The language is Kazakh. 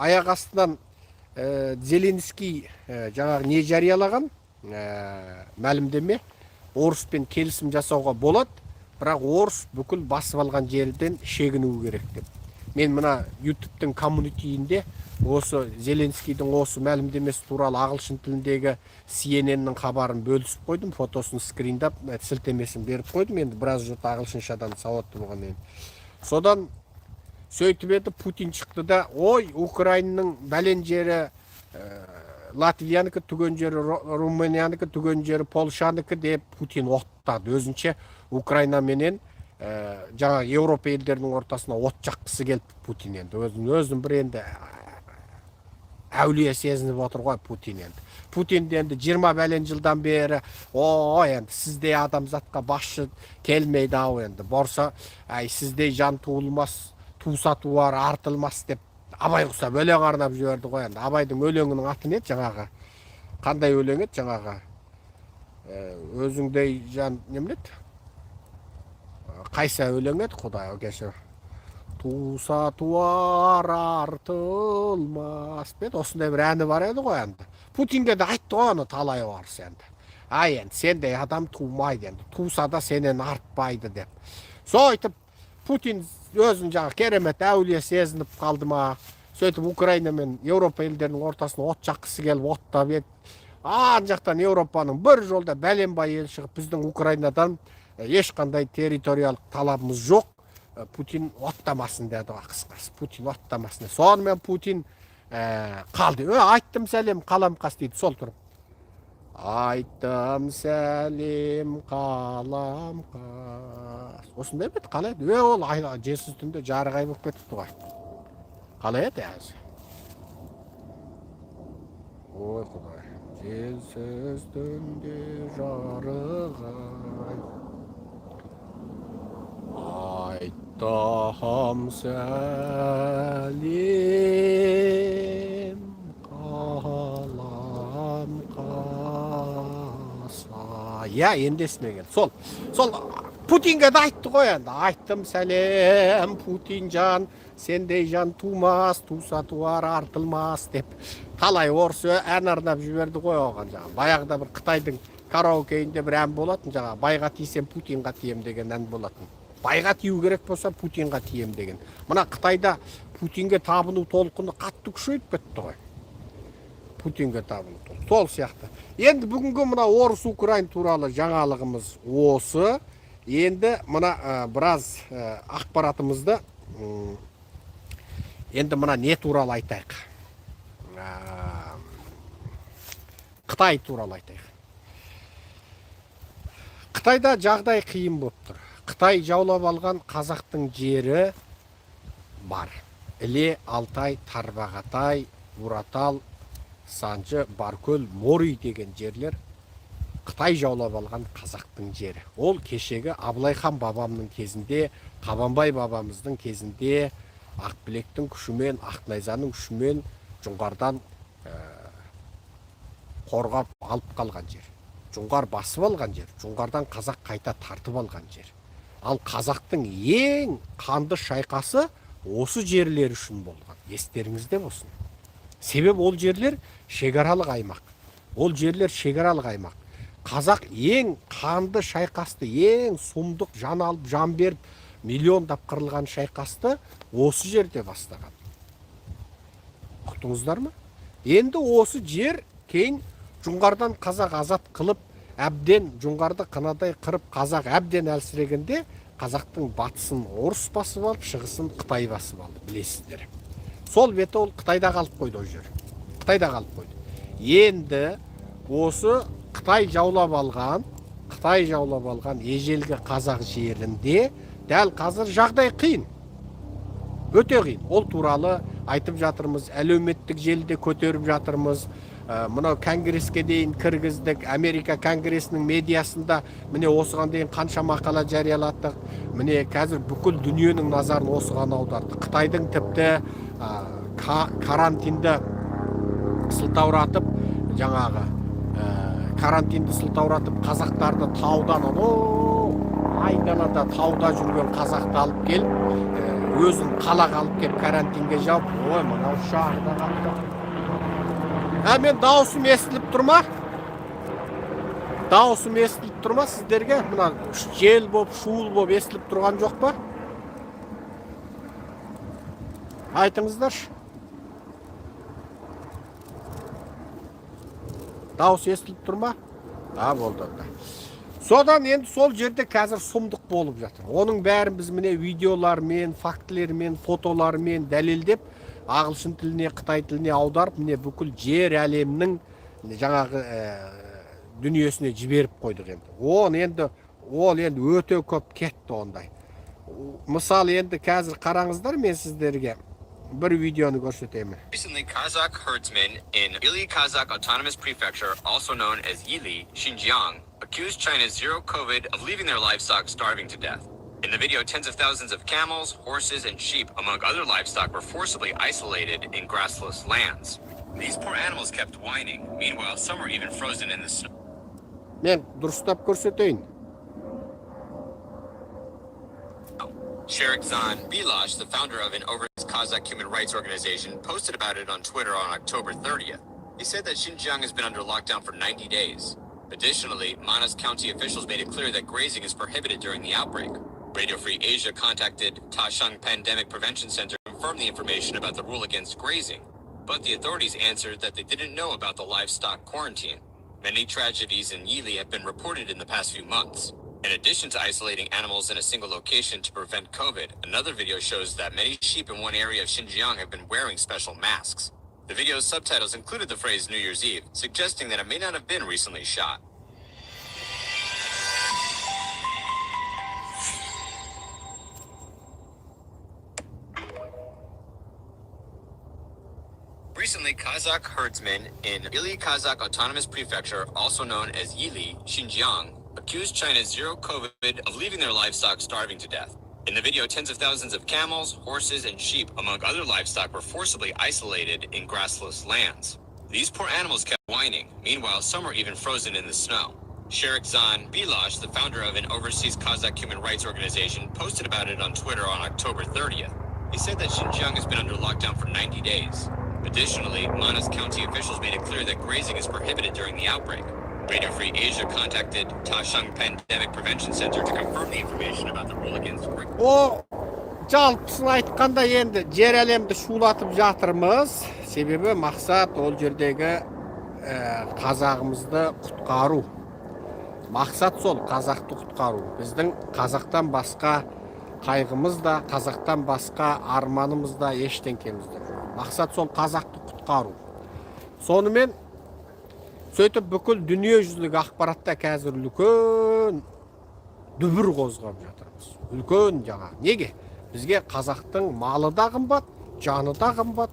аяқ астынан Зеленский жаңағы не жариялаған мәлімдеме, орыспен келісім жасауға болады, бірақ орыс бүкіл басып алған жерден шегіну керек деп. Мен мына YouTube-тың коммунитиінде осы Зеленскийдің осы мәлімдемесі туралы ағылшын тіліндегі CNN-нің хабарын бөлісіп қойдым, фотосын скриндап, сілтемесін беріп қойдым. Енді біраз жұрт ағылшыншадан сауатты болған енді. Содан сөйтіп еді Путин шықты да, ой, Украинаның бәлен жері Латвиянікі, түген жері Румыниянікі, түген жері Полшанікі деп Путин оттады. Өзінше Украина менен жаңа Европа елдерінің ортасына от жаққысы келіп Путин енді. Өзін бір енді әулие сезініп отыр ғой Путин енді. Путин енді 20 бәлен жылдан бері, енді сіздей адамзатқа басшы келмейді ау енді. Борса, сіздей жан туылмас, туса туар, артылмас деп Абай құсап өлең арнап жіберді ғой енді. Абайдың өлеңінің аты не жаңағы? Қандай өлең еді жаңағы? Өзіңдей жан немлет? Қайса өлең еді Құдай кешір. Туса туар, артылмас бет. Осындай бір әні бар еді ғой енді. Путинге де айтты ғой оны талай барыс енді. Енді сендей адам тумайды енді. Туса да сенен артпайды деп. Сөйтіп Путин өзін жаңа керемет әулие сезініп қалды ма? Сөйтіп Украина мен Европа елдерінің ортасына от жаққысы келіп оттап еді. Ан жақтан Европаның бір жолда бәленбай ел шығып, біздің Украинадан ешқандай территориялық талабымыз жоқ. Путин оттамасын деді ғой қысқасы. Путин оттамасын. Сонымен Путин қалды. Айттым сәлем қаламқас дейді, сол тұрып. Айттым сәлем қаламқас. Осындай бет қалай еді? Ол жесіз түнде жарығай болып кетіпті ғой. Қалай еді әзі? Ой Құдай, жесіз түнде жарығай. Айттым сәлем қаламқас. Енді есіме келді. Сол Путинге де айтты ғой енді. Айттым сәлем Путинжан, сендей жан тумас, туса туар, артылмас деп. Талай орыс ән арнап жіберді ғой оған жаңа. Баяғыда бір Қытайдың караокейінде бір ән болатын жаңа. Байға тисем Путинға тием деген ән болатын. Байға тию керек болса Путинға тием деген. Мына Қытайда Путинге табыну толқыны қатты күшейіп кетті ғой. Путинге табыну толқыны. Сол сияқты. Енді бүгінгі мына орыс Украин туралы жаңалығымыз осы. Енді мына біраз ақпаратымызды енді мына не туралы айтайық. Қытай туралы айтайық. Қытайда жағдай қиын болып тұр. Қытай жаулап алған қазақтың жері бар. Іле, Алтай, Тарбағатай, Буратал, Санжы, Баркөл, Морей деген жерлер Қытай жаулап алған қазақтың жері. Ол кешегі Абылайхан бабамның кезінде, Қабанбай бабамыздың кезінде Ақбілектің күшімен, Ақнайзаның күшімен Жоңғардан қорғап алып қалған жер. Жоңғар басып алған жер. Жоңғардан қазақ қайта тартып алған жер. Ал қазақтың ең қанды шайқасы осы жерлер үшін болған. Естеріңізде болсын. Себебі ол жерлер шекаралық аймақ. Ол жерлер шекаралық аймақ. Қазақ ең қанды шайқасты, ең сұмдық жан алып, жан беріп, миллиондап қырылған шайқасты осы жерде бастаған. Ұқтыңыздар ма? Енді осы жер кейін Жоңғардан қазақ азат қылып, әбден Жоңғарды қынадай қырып, қазақ әбден әлсірегенде қазақтың батысын орыс басып алып, шығысын Қытай басып алды, білесіздер. Сол беті ол Қытайда қалып қойды ол жер. Қытайда қалып қойды. Енді осы Қытай жаулап алған ежелгі қазақ жерінде дәл қазір жағдай қиын. Өте қиын. Ол туралы айтып жатырмыз, әлеуметтік желіде көтеріп жатырмыз. Мынау конгресске дейін кіргіздік. Америка конгресінің медиасында міне осыған дейін қанша мақала жариялаттық. Міне қазір бүкіл дүниенің назарын осыған аударды. Қытайдың тіпті карантинді сылтауратып, жаңағы карантинді сылтауратып қазақтарды таудан, айналада тауда жүрген қазақты алып келіп, өзін қалаға алып келіп карантинге жауып, ой, мынау шағырда қапты. Мен дауысым естіліп тұрма? Дауысым естіліп тұрма сіздерге? Мына жел боп, шуыл боп естіліп тұрған жоқ па? Айтыңыздаршы. Дауыс естіліп тұрма? Болды. Содан енді сол жерде қазір сұмдық болып жатыр. Оның бәрін біз міне видеолармен, фактілермен, фотолармен дәлелдеп, ағылшын тіліне, қытай тіліне аударып, міне бүкіл жер әлемнің жаңағы дүниесіне жіберіп қойдық енді. Ол енді өте көп кетті ондай. Мысалы енді қазір қараңыздар, мен сіздерге bir videonu göstereyim. Recently, Kazakh herdsmen in Yili Kazakh Autonomous Prefecture, also known as Yili, Xinjiang, accused China's zero COVID of leaving their livestock starving to death. In the video, tens of thousands of camels, horses, and sheep, among other livestock, were forcibly isolated in grassless lands. These poor animals kept whining. Meanwhile, some were even frozen in the snow. Men dürüstlep göstereyim. Sherekzan Bilash, the founder of an overseas Kazakh human rights organization, posted about it on Twitter on October 30th. He said that Xinjiang has been under lockdown for 90 days. Additionally, Manas County officials made it clear that grazing is prohibited during the outbreak. Radio Free Asia contacted Tashang Pandemic Prevention Center to confirm the information about the rule against grazing, but the authorities answered that they didn't know about the livestock quarantine. Many tragedies in Yili have been reported in the past few months. In addition to isolating animals in a single location to prevent COVID, another video shows that many sheep in one area of Xinjiang have been wearing special masks. The video's subtitles included the phrase New Year's Eve, suggesting that it may not have been recently shot. Recently, Kazakh herdsmen in Yili Kazakh Autonomous Prefecture, also known as Yili, Xinjiang, accused China's zero COVID of leaving their livestock starving to death. In the video, tens of thousands of camels, horses, and sheep, among other livestock, were forcibly isolated in grassless lands. These poor animals kept whining. Meanwhile, some were even frozen in the snow. Sherekzan Bilash, the founder of an overseas Kazakh human rights organization, posted about it on Twitter on October 30th. He said that Xinjiang has been under lockdown for 90 days. Additionally, Manas County officials made it clear that grazing is prohibited during the outbreak. Radio Free Asia contacted Tashang Pandemic Prevention Center to confirm the information about the rule against grazing. Жалпысын айтқанда енді жер әлемді шулатып жатырмыз. Себебі мақсат ол жердегі қазағымызды құтқару. Мақсат сол қазақты құтқару. Біздің қазақтан басқа қайғымыз да, қазақтан басқа арманымыз да ештеңкеміз де жоқ. Мақсат сол қазақты құтқару. Сонымен сөйтіп бүкіл дүниежүзілік ақпаратта қазір үлкен дүбір қозғап жатырмыз. Үлкен жаңа. Неге? Бізге қазақтың малы да қымбат, жаны да қымбат.